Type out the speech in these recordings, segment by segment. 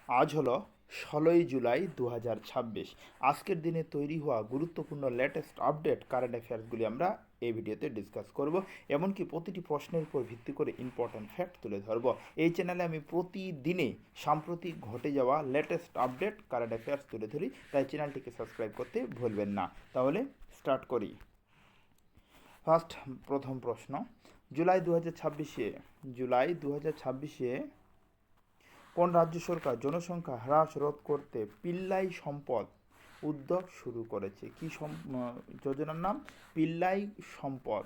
আজ হলো 16ই জুলাই 2026। আজকের দিনে তৈরি হওয়া গুরুত্বপূর্ণ লেটেস্ট আপডেট কারেন্ট অ্যাফেয়ার্সগুলি আমরা এই ভিডিওতে ডিসকাস করব। এমনকি প্রতিটি প্রশ্নের উপর ভিত্তি করে ইম্পর্ট্যান্ট ফ্যাক্ট তুলে ধরব। এই চ্যানেলে আমি প্রতিদিনে সাম্প্রতিক ঘটে যাওয়া লেটেস্ট আপডেট কারেন্ট অ্যাফেয়ার্স তুলে ধরি, তাই চ্যানেলটিকে সাবস্ক্রাইব করতে ভুলবেন না। তাহলে স্টার্ট করি। প্রথম প্রশ্ন, জুলাই 2026-এ কোন রাজ্য সরকার জনসংখ্যা হ্রাস রোধ করতে পিল্লাই সম্পদ উদ্যোগ শুরু করেছে? কি যোজনার নাম? পিল্লাই সম্পদ।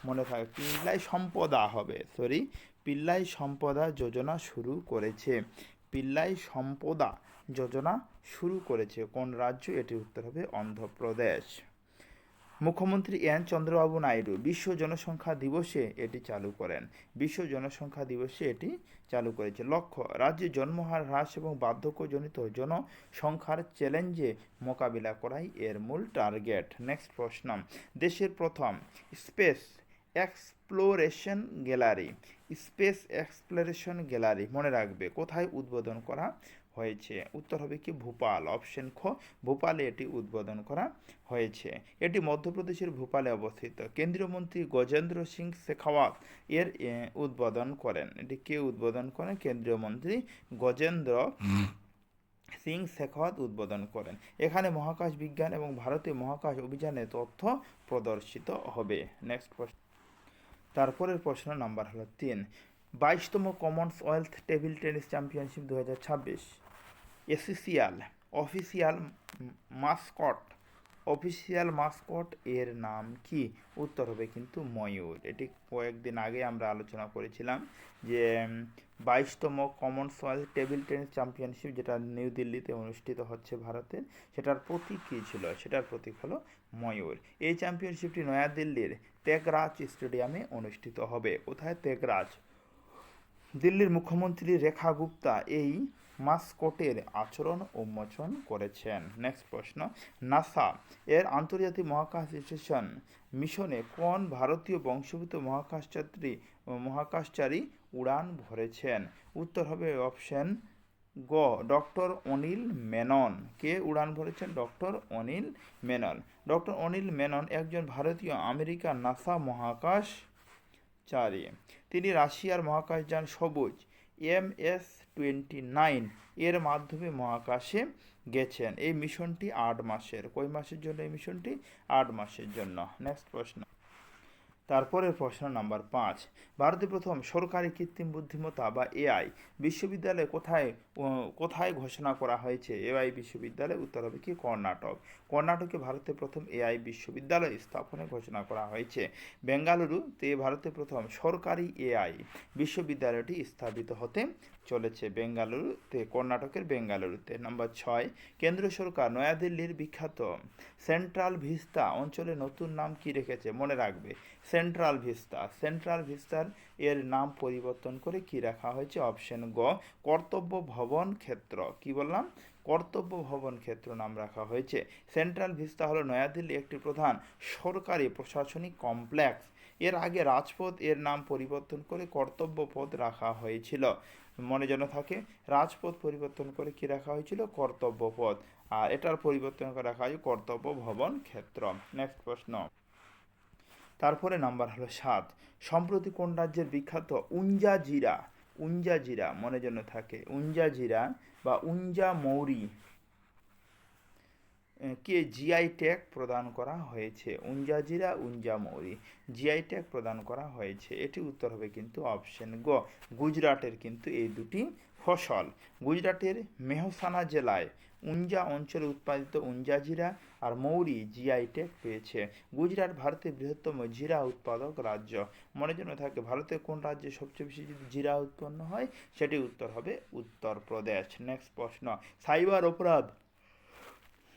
মনে থাকে, পিল্লাই সম্পদা হবে, পিল্লাই সম্পদা যোজনা শুরু করেছে। পিল্লাই সম্পদা যোজনা শুরু করেছে কোন রাজ্য? এটির উত্তর হবে অন্ধ্রপ্রদেশ। মুখ্যমন্ত্রী এন চন্দ্রবাবু নাইডু বিশ্ব জনসংখ্যা দিবসে এটি চালু করেন। বিশ্ব জনসংখ্যা দিবসে এটি চালু করেছে। লক্ষ্য, রাজ্যে জন্মহার হ্রাস এবং বার্ধক্যজনিত জনসংখ্যার চ্যালেঞ্জে মোকাবিলা করাই এর মূল টার্গেট। নেক্সট প্রশ্ন, দেশের প্রথম space exploration gallery, space exploration gallery মনে রাখবে কোথায় উদ্বোধন করা হয়েছে? উত্তর হবে কি ভোপাল, অপশন খ, ভোপালে এটি উদ্বোধন করা হয়েছে। এটি মধ্যপ্রদেশের ভোপালে অবস্থিত। কেন্দ্রীয় মন্ত্রী গজেন্দ্র সিং শেখাওয়াত এর উদ্বোধন করেন। এটি কে উদ্বোধন করেন? কেন্দ্রীয় মন্ত্রী গজেন্দ্র সিং শেখাওয়াত উদ্বোধন করেন। এখানে মহাকাশ বিজ্ঞান এবং ভারতীয় মহাকাশ অভিযানের তথ্য প্রদর্শিত হবে। নেক্সট প্রশ্ন, তারপরের প্রশ্ন নাম্বার হলো 3। 22তম Commonwealth table tennis championship 2026 ACCL official mascot এর নাম কি? উত্তর হবে কিন্তু ময়ূর। এটি কয়েকদিন আগে আমরা আলোচনা করেছিলাম যে 22তম কমনওয়েলথ টেবিল টেনিস চ্যাম্পিয়নশিপ যেটা নিউ দিল্লিতে অনুষ্ঠিত হচ্ছে ভারতের, সেটার প্রতীক কী ছিল? সেটার প্রতীক হলো ময়ূর। এই চ্যাম্পিয়নশিপটি নয়াদিল্লির ত্যাগরাজ স্টেডিয়ামে অনুষ্ঠিত হবে। কোথায়? ত্যাগরাজ। দিল্লির মুখ্যমন্ত্রী রেখা গুপ্তা এই মাস্কটের আচরণ উন্মোচন করেছেন। নেক্সট প্রশ্ন, নাসা এর আন্তর্জাতিক মহাকাশ স্টেশন মিশনে কোন ভারতীয় বংশোদ্ভূত মহাকাশচারী উড়ান ভরেছেন? উত্তর হবে অপশন গ, ডক্টর অনিল মেনন। কে উড়ান ভরেছেন? ডক্টর অনিল মেনন। ডক্টর অনিল মেনন একজন ভারতীয় আমেরিকান নাসা মহাকাশচারী। তিনি রাশিয়ার মহাকাশযান সবুজ MS-29 এর মাধ্যমে মহাকাশে গেছেন। এই মিশনটি 8 মাসের। কয় মাসের জন্য এই মিশনটি? 8 মাসের জন্য। নেক্সট প্রশ্ন, তারপরের প্রশ্ন নাম্বার 5। ভারতের প্রথম সরকারি কৃত্রিম বুদ্ধিমত্তা বা AI বিশ্ববিদ্যালয় কোথায় ঘোষণা করা হয়েছে? AI বিশ্ববিদ্যালয়। উত্তর হবে কি কর্ণাটক। কর্ণাটকে ভারতের প্রথম AI বিশ্ববিদ্যালয় স্থাপনের ঘোষণা করা হয়েছে। বেঙ্গালুরুতে ভারতের প্রথম সরকারি AI বিশ্ববিদ্যালয়টি স্থাপিত হতে চলেছে বেঙ্গালুরুতে, কর্ণাটকের বেঙ্গালুরুতে। নাম্বার 6। কেন্দ্র সরকার নয়াদিল্লির বিখ্যাত সেন্ট্রাল ভিস্তা অঞ্চলের নতুন নাম কি রেখেছে? মনে রাখবে সেন্ট্রাল ভিস্তার এর নাম পরিবর্তন করে কি রাখা হয়েছে? অপশন গ, কর্তব্য ভবন ক্ষেত্র। কি বললাম? কর্তব্য ভবন ক্ষেত্র নাম রাখা হয়েছে। সেন্ট্রাল ভিস্তা হলো নয়াদিল্লি একটি প্রধান সরকারি প্রশাসনিক কমপ্লেক্স। এর আগে রাজপথ এর নাম পরিবর্তন করে কর্তব্য পথ রাখা হয়েছিল। মনে যেন থাকে, রাজপথ পরিবর্তন করে কি রাখা হয়েছিল? কর্তব্য পথ। আর এটার পরিবর্তন করে রাখা হয় কর্তব্য ভবন ক্ষেত্র। নেক্সট প্রশ্ন, তারপরে নাম্বার হলো 7। সম্প্রতি কোন রাজ্যের বিখ্যাত উঞ্জা জিরা মনে যেন থাকে, উঞ্জা জিরা বা উঞ্জা মৌরি কে জিআই ট্যাগ প্রদান করা হয়েছে? উঞ্জা মৌরি জিআই ট্যাগ প্রদান করা হয়েছে। এটি উত্তর হবে কিন্তু অপশন গ, গুজরাটের কিন্তু এই দুটি ফসল। গুজরাটের মেহসানা জেলায় উঞ্জা অঞ্চলে উৎপাদিত উঞ্জা জিরা আর মৌরি জিআই ট্যাগ পেয়েছে। গুজরাট ভারতের বৃহত্তম জিরা উৎপাদক রাজ্য। মনে যেন থাকে, ভারতের কোন রাজ্যে সবচেয়ে বেশি যদি জিরা উৎপন্ন হয়? সেটি উত্তর হবে উত্তরপ্রদেশ। নেক্সট প্রশ্ন, সাইবার অপরাধ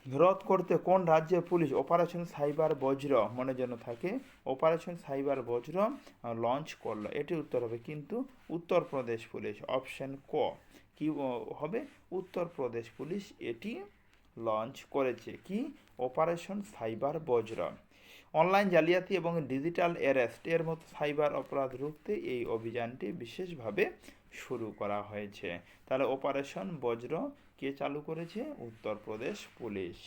রোধ করতে কোন রাজ্যের পুলিশ অপারেশন সাইবার বজ্র মনে যেন থাকে, অপারেশন সাইবার বজ্র লঞ্চ করলো? এটি উত্তর হবে কিন্তু উত্তরপ্রদেশ পুলিশ। অপশন ক কি হবে? উত্তরপ্রদেশ পুলিশ এটি লঞ্চ করেছে। কি? অপারেশন সাইবার বজ্র। অনলাইন জালিয়াতি এবং ডিজিটাল অ্যারেস্ট এর মতো সাইবার অপরাধ রুখতে এই অভিযানটি বিশেষভাবে শুরু করা হয়েছে। তাহলে অপারেশন বজ্র কে চালু করেছে? উত্তরপ্রদেশ পুলিশ।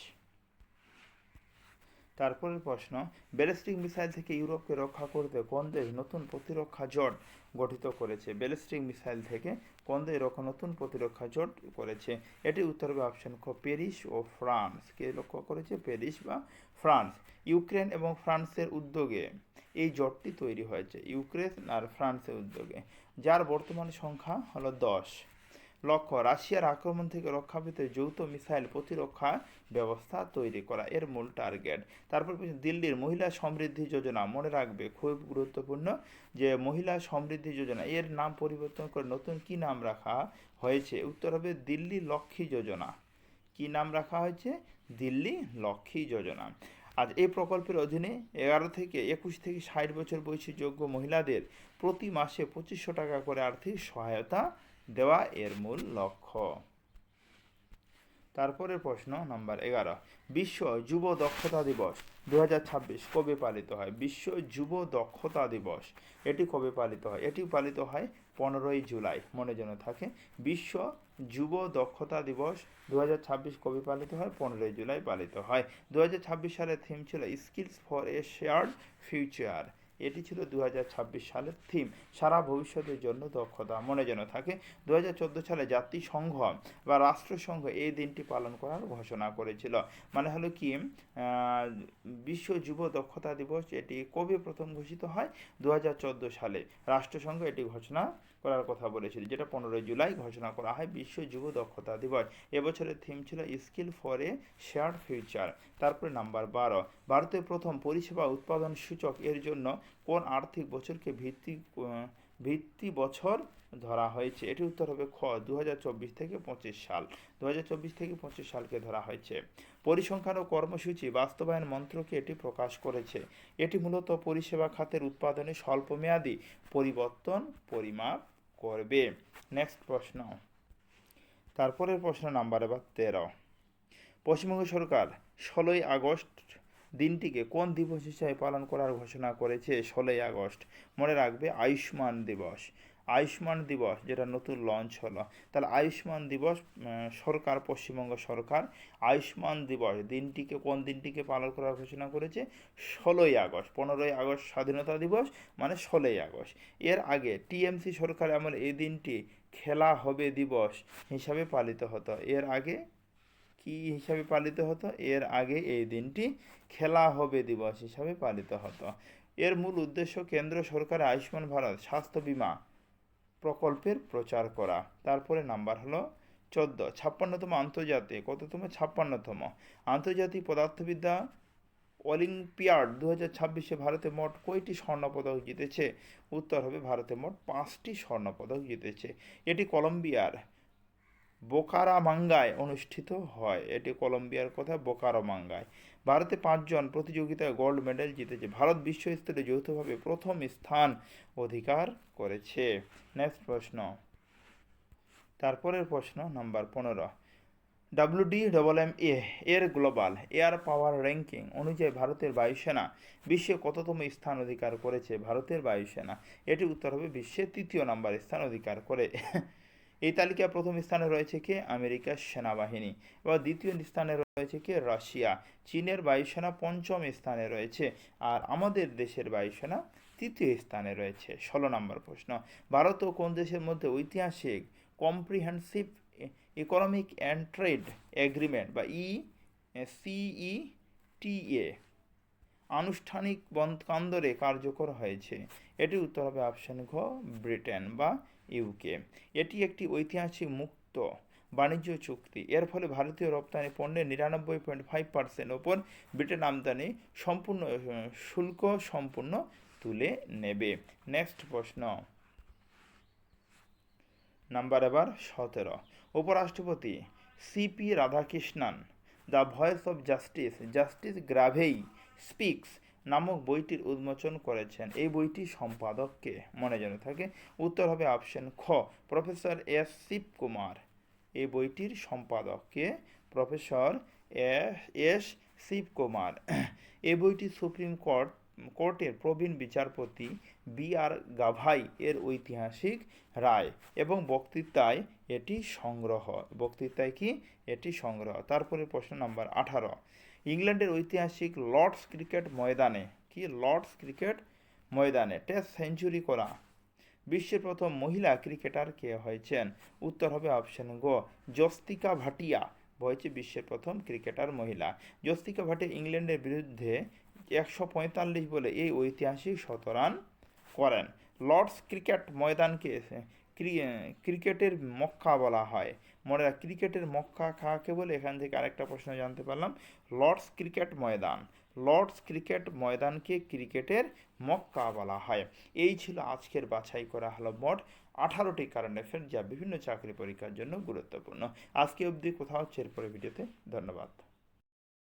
তারপরের প্রশ্ন, ব্যালিস্টিক মিসাইল থেকে ইউরোপকে রক্ষা করতে কোন দেশ নতুন প্রতিরক্ষা জোট গঠিত করেছে? ব্যালিস্টিক মিসাইল থেকে কোন দেশ নতুন প্রতিরক্ষা জোট করেছে? এটি উত্তর হবে অপশন খ, প্যারিস ও ফ্রান্স। কে রক্ষা করেছে? প্যারিস বা ফ্রান্স। ইউক্রেন এবং ফ্রান্সের উদ্যোগে এই জোটটি তৈরি হয়েছে, ইউক্রেন আর ফ্রান্সের উদ্যোগে, যার বর্তমান সংখ্যা হলো 10। লক্ষ্য, রাশিয়ার আক্রমণ থেকে রক্ষা পেতে যৌথ মিসাইল প্রতিরক্ষা ব্যবস্থা তৈরি করা এর মূল টার্গেট। তারপর দিল্লির মহিলা সমৃদ্ধি যোজনা, মনে রাখবে খুব গুরুত্বপূর্ণ, যে মহিলা সমৃদ্ধি যোজনা এর নাম পরিবর্তন করে নতুন কি নাম রাখা হয়েছে? উত্তর হবে দিল্লি লক্ষ্মী যোজনা। কি নাম রাখা হয়েছে? দিল্লি লক্ষ্মী যোজনা। আজ এই প্রকল্পের অধীনে 11 থেকে 21 থেকে 60 বছর বয়সী যোগ্য মহিলাদের প্রতি মাসে 2500 টাকা করে আর্থিক সহায়তা দেওয়া এর মূল লক্ষ্য। তারপরের প্রশ্ন নাম্বার 11, বিশ্ব যুব দক্ষতা দিবস 2026 কবে পালিত হয়? বিশ্ব যুব দক্ষতা দিবস এটি কবে পালিত হয়? এটি পালিত হয় 15ই জুলাই, মনে যেন থাকে। বিশ্ব যুব দক্ষতা দিবস 2026 কবে পালিত হয়? 15ই জুলাই পালিত হয়। 2026 সালের থিম ছিল skills for a shared future. এটি ছিল 2026 সালের থিম, সারা ভবিষ্যতের জন্য দক্ষতা, মনে যেন থাকে। 2014 সালে জাতিসংঘ বা রাষ্ট্রসংঘ এই দিনটি পালন করার ঘোষণা করেছিল। মানে হলো কি, বিশ্ব যুব দক্ষতা দিবস এটি কবে প্রথম ঘোষিত হয়? 2014 সালে রাষ্ট্রসংঘ এটি ঘোষণা করার কথা বলেছিল, যেটা 15ই জুলাই ঘোষণা করা হয় বিশ্ব যুব দক্ষতা দিবস। এবছরের থিম ছিল skill for a shared future. তারপরে নাম্বার 12, ভারতের প্রথম পরিষেবা উৎপাদন সূচক এর জন্য কোন আর্থিক বছরকে ভিত্তি বছর ধরা হয়েছে? এটি উত্তর হবে খ, 2024 থেকে 25 সাল। 2024 থেকে 25 সালকে ধরা হয়েছে। পরিসংখ্যান ও কর্মসূচি বাস্তবায়ন মন্ত্রকে এটি প্রকাশ করেছে। এটি মূলত পরিষেবা খাতের উৎপাদনে স্বল্পমেয়াদী পরিবর্তন পরিমাপ করবে। নেক্সট প্রশ্ন, তারপরের প্রশ্ন নাম্বার এবার 13, পশ্চিমবঙ্গ সরকার 16ই আগস্ট দিনটিকে কোন দিবস হিসেবে পালন করার ঘোষণা করেছে? 16ই আগস্ট, মনে রাখবে আয়ুষ্মান দিবস। আয়ুষ্মান দিবস যেটা নতুন লঞ্চ হলো, তাহলে আয়ুষ্মান দিবস সরকার, পশ্চিমবঙ্গ সরকার আয়ুষ্মান দিবস দিনটিকে কোন দিনটিকে পালন করার ঘোষণা করেছে? 16ই আগস্ট। 15ই আগস্ট স্বাধীনতা দিবস, মানে 16ই আগস্ট। এর আগে টিএমসি সরকার আমলে এই দিনটি খেলা হবে দিবস হিসাবে পালিত হতো। এর আগে কি হিসাবে পালিত হতো? এর আগে এই দিনটি খেলা হবে দিবস হিসাবে পালিত হতো। এর মূল উদ্দেশ্য কেন্দ্র সরকারের আয়ুষ্মান ভারত স্বাস্থ্য বীমা প্রকল্পের প্রচার করা। তারপরে নাম্বার হলো 14, 56তম আন্তর্জাতিক, কততম? 56তম আন্তর্জাতিক পদার্থবিদ্যা অলিম্পিয়াড 2026-এ ভারতে মোট কয়টি স্বর্ণপদক জিতেছে? উত্তর হবে ভারতে মোট 5টি স্বর্ণপদক জিতেছে। এটি কলম্বিয়ার বোকারামাঙ্গায় অনুষ্ঠিত হয়। এটি কলম্বিয়ার কথা, বোকারামাঙ্গায়। ভারতে 5 জন প্রতিযোগিতায় গোল্ড মেডেল জিতেছে। ভারত বিশ্বস্তরে যৌথভাবে প্রথম স্থান অধিকার করেছে। নেক্সট প্রশ্ন, তারপরের প্রশ্ন নাম্বার 15, WDMMA এর গ্লোবাল এয়ার পাওয়ার র্যাঙ্কিং অনুযায়ী ভারতের বায়ুসেনা বিশ্বে কততম স্থান অধিকার করেছে? ভারতের বায়ুসেনা, এটি উত্তর হবে বিশ্বে 3য় নম্বর স্থান অধিকার করে। এই তালিকায় প্রথম স্থানে রয়েছে কে? আমেরিকার সেনাবাহিনী। এবং দ্বিতীয় স্থানে রয়েছে কে? রাশিয়া। চীনের বায়ুসেনা 5ম স্থানে রয়েছে, আর আমাদের দেশের বায়ুসেনা 3য় স্থানে রয়েছে। 16 নম্বর প্রশ্ন, ভারত ও কোন দেশের মধ্যে ঐতিহাসিক comprehensive economic and trade agreement বা CETA আনুষ্ঠানিক কান্দরে কার্যকর হয়েছে? এটি উত্তর হবে অপশন ঘ, ব্রিটেন বা ইউকে। এটি একটি ঐতিহাসিক মুক্ত বাণিজ্য চুক্তি। এর ফলে ভারতীয় রপ্তানি পণ্যের 99.5% ওপর ব্রিটেন আমদানি সম্পূর্ণ শুল্ক সম্পূর্ণ তুলে নেবে। নেক্সট প্রশ্ন নাম্বার এবার 17, উপরাষ্ট্রপতি CP Radhakrishnan the voice of justice, justice Gavai speaks নামক বইটির উন্মোচন করেছেন। এই বইটির সম্পাদক কে? মনে যেন থাকে। উত্তর হবে অপশন খ, প্রফেসর এস শিবকুমার। এই বইটির সম্পাদক কে? Professor S Shivakumar. এই বইটি সুপ্রিম কোর্ট কোর্টের প্রবীণ বিচারপতি B.R. গাভাই এর ঐতিহাসিক রায় এবং বক্তৃতায় এটি সংগ্রহ। বক্তৃতায় কি এটি সংগ্রহ। তারপরে প্রশ্ন নাম্বার 18, ইংল্যান্ডের ঐতিহাসিক লর্ডস ক্রিকেট ময়দানে কি লর্ডস ক্রিকেট ময়দানে টেস্ট সেঞ্চুরি করা বিশ্বের প্রথম মহিলা ক্রিকেটার কে হয়েছেন? উত্তর হবে অপশন গ, জস্তিকা ভাটিয়া হয়েছে বিশ্বের প্রথম ক্রিকেটার মহিলা। জস্তিকা ভাটিয়া ইংল্যান্ডের বিরুদ্ধে 145 বলে এই ঐতিহাসিক শতরান করেন। লর্ডস ক্রিকেট ময়দানকে ক্রিকেটের মক্কা বলা হয়। মনে রাখ, ক্রিকেটের মক্কা কাকে বলে? এখান থেকে আরেকটা প্রশ্ন জানতে পারলাম। লর্ডস ক্রিকেট ময়দান, লর্ডস ক্রিকেট ময়দানকে ক্রিকেটের মক্কা বলা হয়। এই ছিল আজকের বাছাই করা হলো মোট 18টি কারেন্ট অ্যাফেয়ার যা বিভিন্ন চাকরি পরীক্ষার জন্য গুরুত্বপূর্ণ। আজকে অবধি কোথাও হচ্ছে, এরপরে ভিডিওতে। ধন্যবাদ।